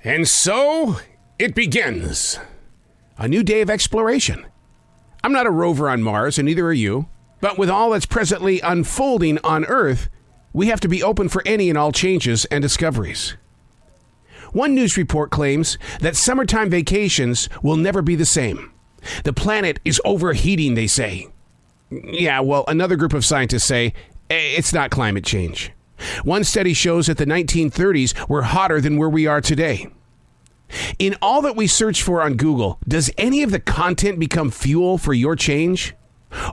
And so it begins. A new day of exploration. I'm not a rover on Mars, and neither are you. But with all that's presently unfolding on Earth, we have to be open for any and all changes and discoveries. One news report claims that summertime vacations will never be the same. The planet is overheating, they say. Yeah, well, another group of scientists say it's not climate change. One study shows that the 1930s were hotter than where we are today. In all that we search for on Google, does any of the content become fuel for your change?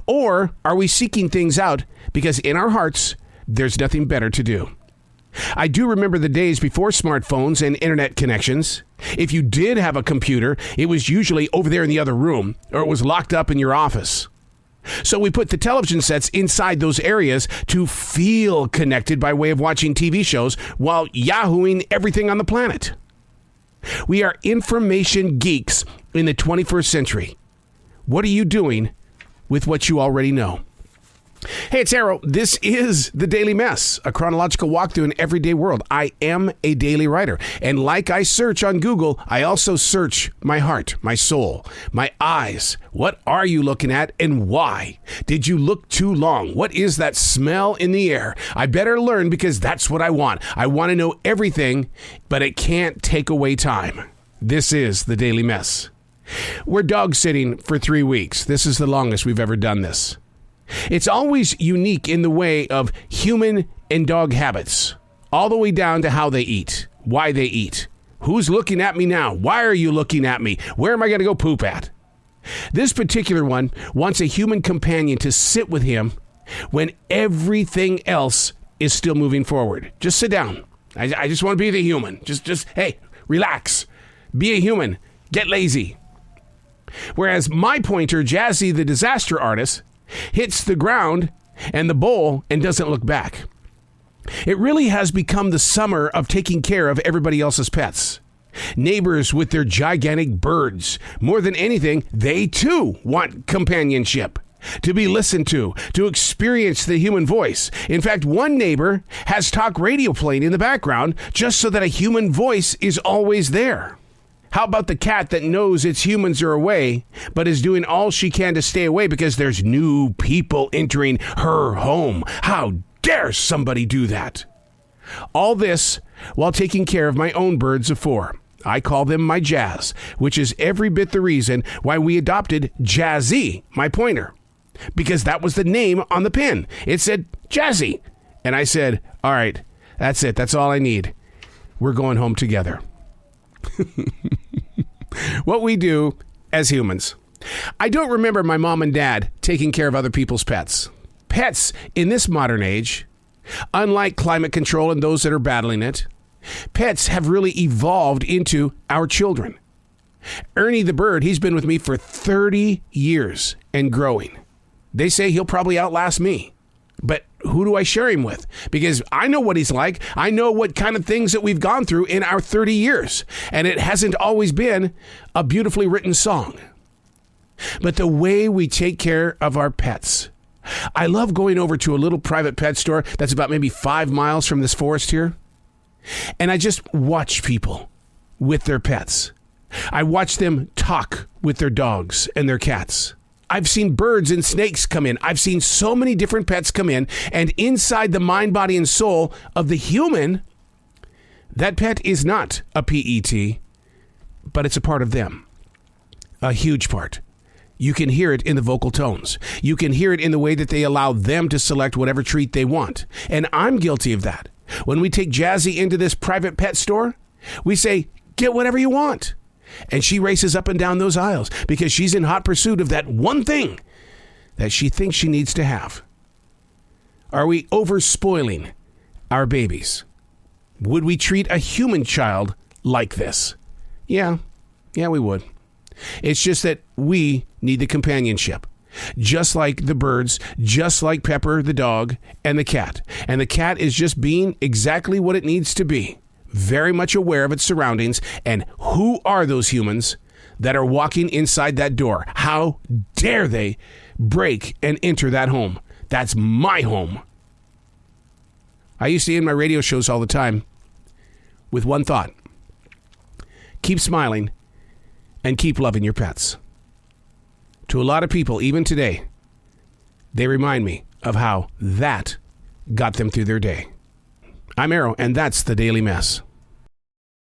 Or are we seeking things out because in our hearts, there's nothing better to do? I do remember the days before smartphones and internet connections. If you did have a computer, it was usually over there in the other room, or it was locked up in your office. So we put the television sets inside those areas to feel connected by way of watching TV shows while yahooing everything on the planet. We are information geeks in the 21st century. What are you doing with what you already know? Hey, it's Arrow. This is The Daily Mess, a chronological walk through an everyday world. I am a daily writer. And like I search on Google, I also search my heart, my soul, my eyes. What are you looking at and why? Did you look too long? What is that smell in the air? I better learn because that's what I want. I want to know everything, but it can't take away time. This is The Daily Mess. We're dog sitting for 3 weeks. This is the longest we've ever done this. It's always unique in the way of human and dog habits, all the way down to how they eat, why they eat, who's looking at me now, why are you looking at me, where am I going to go poop at? This particular one wants a human companion to sit with him when everything else is still moving forward. Just sit down. I just want to be the human. Just hey, relax. Be a human. Get lazy. Whereas my pointer, Jazzie, the disaster artist, hits the ground and the bowl and doesn't look back. It really has become the summer of taking care of everybody else's pets. Neighbors with their gigantic birds. More than anything, they too want companionship, to be listened to experience the human voice. In fact, one neighbor has talk radio playing in the background just so that a human voice is always there. How about the cat that knows its humans are away, but is doing all she can to stay away because there's new people entering her home? How dare somebody do that? All this while taking care of my own birds of 4. I call them my Jazz, which is every bit the reason why we adopted Jazzie, my pointer, because that was the name on the pin. It said Jazzie. And I said, all right, that's it. That's all I need. We're going home together. What we do as humans. I don't remember my mom and dad taking care of other people's pets. Pets in this modern age, unlike climate control and those that are battling it, pets have really evolved into our children. Ernie the bird, he's been with me for 30 years and growing. They say he'll probably outlast me. But who do I share him with? Because I know what he's like. I know what kind of things that we've gone through in our 30 years. And it hasn't always been a beautifully written song. But the way we take care of our pets. I love going over to a little private pet store that's about maybe 5 miles from this forest here. And I just watch people with their pets. I watch them talk with their dogs and their cats. I've seen birds and snakes come in. I've seen so many different pets come in. And inside the mind, body, and soul of the human, that pet is not a PET, but it's a part of them. A huge part. You can hear it in the vocal tones. You can hear it in the way that they allow them to select whatever treat they want. And I'm guilty of that. When we take Jazzie into this private pet store, we say, get whatever you want. And she races up and down those aisles because she's in hot pursuit of that one thing that she thinks she needs to have. Are we overspoiling our babies? Would we treat a human child like this? Yeah, we would. It's just that we need the companionship. Just like the birds, just like Pepper the dog and the cat. And the cat is just being exactly what it needs to be. Very much aware of its surroundings. And who are those humans that are walking inside that door? How dare they break and enter that home? That's my home. I used to end my radio shows all the time with one thought. keep smiling, and keep loving your pets. To a lot of people, even today, they remind me of how that got them through their day. I'm Arrow, and that's the Daily Mess.